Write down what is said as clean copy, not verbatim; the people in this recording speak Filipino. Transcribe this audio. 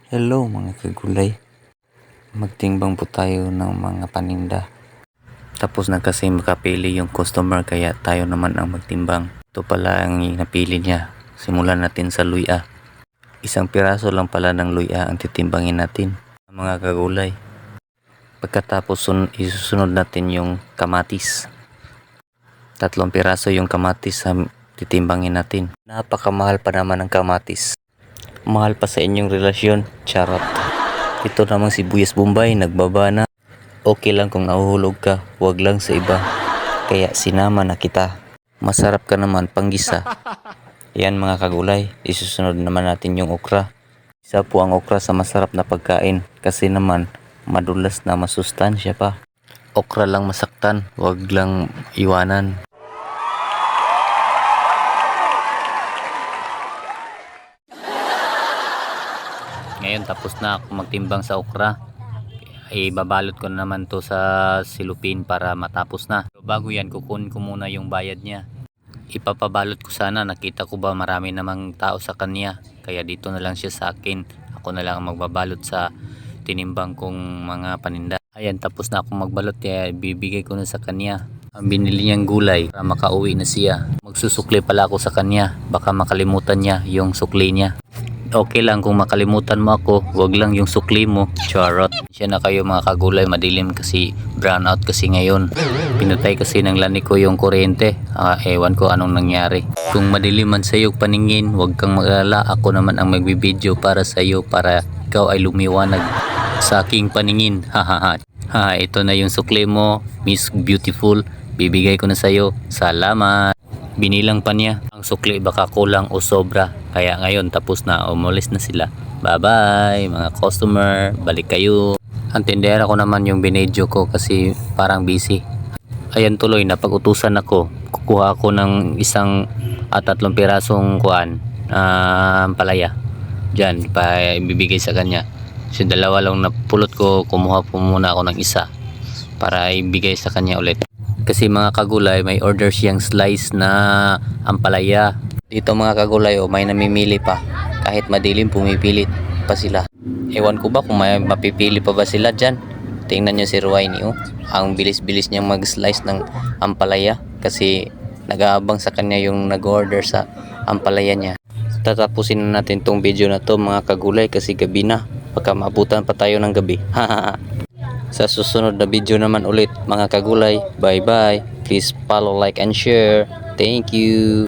Hello mga kagulay, magtimbang po tayo ng mga paninda. Tapos na kasi makapili yung customer kaya tayo naman ang magtimbang. Ito pala ang napili niya. Simulan natin sa luya. Isang piraso lang pala ng luya ang titimbangin natin mga kagulay. Pagkatapos isusunod natin yung kamatis. 3 piraso yung kamatis sa titimbangin natin. Napakamahal pa naman ang kamatis. Mahal pa sa inyong relasyon, charot. Ito namang sibuyas Bombay, nagbaba na. Okay lang kung nahuhulog ka, wag lang sa iba. Kaya sinama na kita. Masarap ka naman panggisa. Yan mga kagulay, isusunod naman natin yung okra. Isa po ang okra sa masarap na pagkain kasi naman madulas na masustansya pa. Okra lang masaktan, wag lang iwanan. Ngayon tapos na ako magtimbang sa okra. Ibabalot ko naman to sa silupin para matapos na. Bago yan, kukunin ko muna yung bayad niya. Ipapabalot ko sana, nakita ko ba marami namang tao sa kanya. Kaya dito na lang siya sa akin. Ako na lang ang magbabalot sa tinimbang kong mga paninda. Ayan, tapos na ako magbalot kaya bibigay ko na sa kanya. Ang binili niyang gulay para makauwi na siya. Magsusukli pala ako sa kanya. Baka makalimutan niya yung sukli niya. Okay lang kung makalimutan mo ako, wag lang yung sukli mo, charot. Siya na kayo mga kagulay, madilim kasi brownout kasi ngayon. Pinutay kasi ng lani ko yung kuryente, ewan ko anong nangyari. Kung madilim man sa iyo paningin, wag kang mag-alala, ako naman ang magbibideo para sa iyo para ikaw ay lumiwanag sa aking paningin. Hahaha. Ito na yung sukli mo, Miss Beautiful, bibigay ko na sa iyo. Salamat. Binilang pa niya ang sukli, baka kulang o sobra, kaya ngayon tapos na, umalis na sila. Bye bye mga customer, balik kayo. Ang tindera ko naman yung binedyo ko kasi parang busy. Ayan tuloy, napag-utusan ako, kukuha ako ng 1 at 3 pirasong palaya dyan, ibibigay sa kanya. So 2 lang napulot ko, kumuha po muna ako ng 1 para ibigay sa kanya ulit. Kasi mga kagulay, may order siyang slice na ampalaya. Dito mga kagulay, may namimili pa. Kahit madilim, pumipilit pa sila. Ewan ko ba kung may mapipili pa ba sila dyan. Tingnan nyo si Ruwaini, ang bilis-bilis niyang mag-slice ng ampalaya. Kasi nag-aabang sa kanya yung nag-order sa ampalaya niya. Tatapusin na natin tong video na to mga kagulay kasi gabi na. Baka maabutan pa tayo ng gabi. Sa susunod na video naman ulit mga kagulay. Bye bye. Please follow, like and share. Thank you.